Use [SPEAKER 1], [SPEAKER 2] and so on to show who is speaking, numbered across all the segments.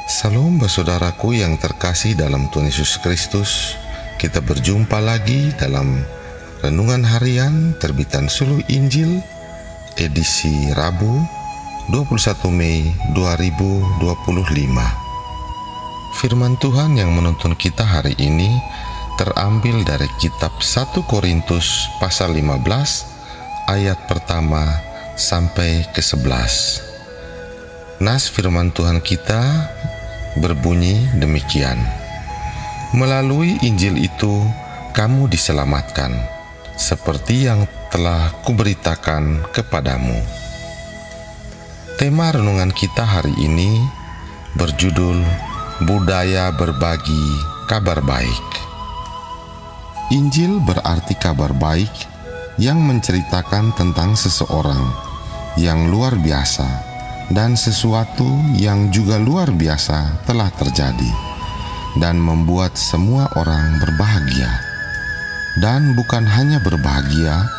[SPEAKER 1] Salam saudaraku yang terkasih dalam Tuhan Yesus Kristus. Kita berjumpa lagi dalam Renungan Harian terbitan Suluh Injil edisi Rabu 21 Mei 2025. Firman Tuhan yang menuntun kita hari ini terambil dari kitab 1 Korintus pasal 15 ayat pertama sampai ke-11. Nas firman Tuhan kita berbunyi demikian: melalui Injil itu kamu diselamatkan, seperti yang telah kuberitakan kepadamu. Tema renungan kita hari ini berjudul Budaya Berbagi Kabar Baik. Injil berarti kabar baik yang menceritakan tentang seseorang yang luar biasa dan sesuatu yang juga luar biasa telah terjadi dan membuat semua orang berbahagia. Dan bukan hanya berbahagia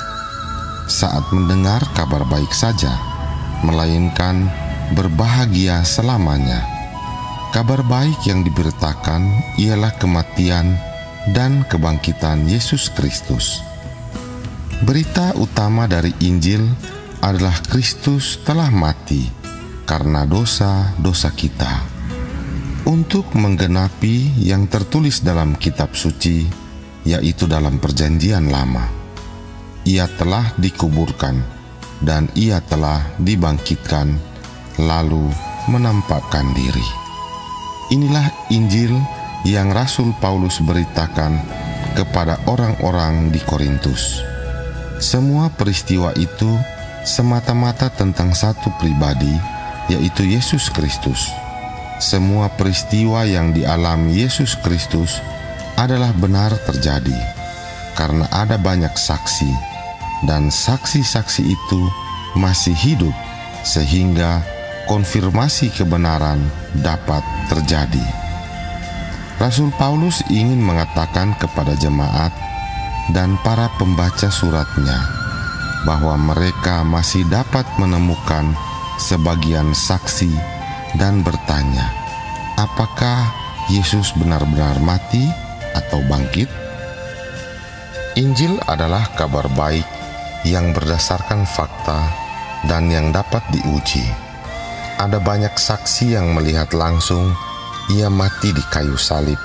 [SPEAKER 1] saat mendengar kabar baik saja, melainkan berbahagia selamanya. Kabar baik yang diberitakan ialah kematian dan kebangkitan Yesus Kristus. Berita utama dari Injil adalah Kristus telah mati karena dosa-dosa kita, untuk menggenapi yang tertulis dalam kitab suci, yaitu dalam Perjanjian Lama. Ia telah dikuburkan dan ia telah dibangkitkan, lalu menampakkan diri. Inilah Injil yang Rasul Paulus beritakan kepada orang-orang di Korintus. Semua peristiwa itu semata-mata tentang satu pribadi, yaitu Yesus Kristus. Semua peristiwa yang dialami Yesus Kristus adalah benar terjadi, karena ada banyak saksi, dan saksi-saksi itu masih hidup, sehingga konfirmasi kebenaran dapat terjadi. Rasul Paulus ingin mengatakan kepada jemaat dan para pembaca suratnya bahwa mereka masih dapat menemukan sebagian saksi dan bertanya, apakah Yesus benar-benar mati atau bangkit? Injil adalah kabar baik yang berdasarkan fakta dan yang dapat diuji. Ada banyak saksi yang melihat langsung ia mati di kayu salib,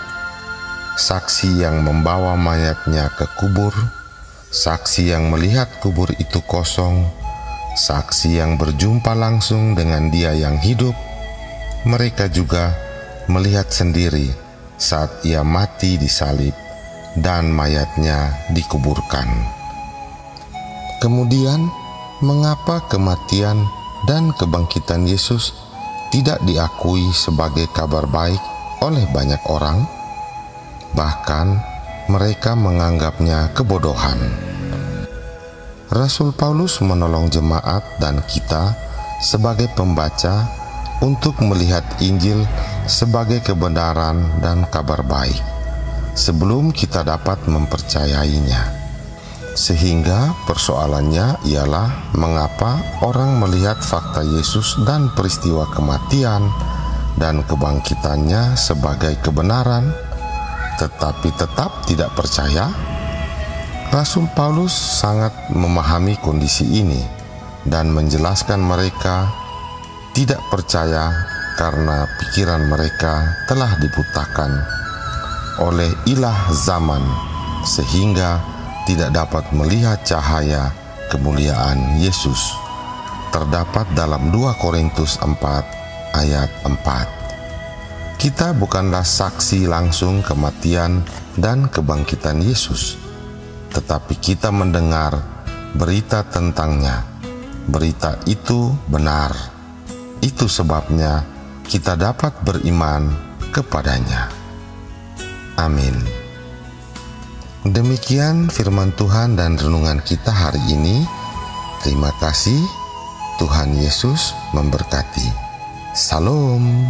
[SPEAKER 1] saksi yang membawa mayatnya ke kubur, saksi yang melihat kubur itu kosong, saksi yang berjumpa langsung dengan Dia yang hidup. Mereka juga melihat sendiri saat ia mati di salib dan mayatnya dikuburkan. Kemudian, mengapa kematian dan kebangkitan Yesus tidak diakui sebagai kabar baik oleh banyak orang? Bahkan mereka menganggapnya kebodohan. Rasul Paulus menolong jemaat dan kita sebagai pembaca untuk melihat Injil sebagai kebenaran dan kabar baik sebelum kita dapat mempercayainya. Sehingga persoalannya ialah mengapa orang melihat fakta Yesus dan peristiwa kematian dan kebangkitannya sebagai kebenaran, tetapi tetap tidak percaya. Rasul Paulus sangat memahami kondisi ini dan menjelaskan mereka tidak percaya karena pikiran mereka telah dibutakan oleh ilah zaman, sehingga tidak dapat melihat cahaya kemuliaan Yesus. Terdapat dalam 2 Korintus 4 ayat 4. Kita bukanlah saksi langsung kematian dan kebangkitan Yesus, tetapi kita mendengar berita tentangnya. Berita itu benar. Itu sebabnya kita dapat beriman kepadanya. Amin. Demikian firman Tuhan dan renungan kita hari ini. Terima kasih. Tuhan Yesus memberkati. Salam.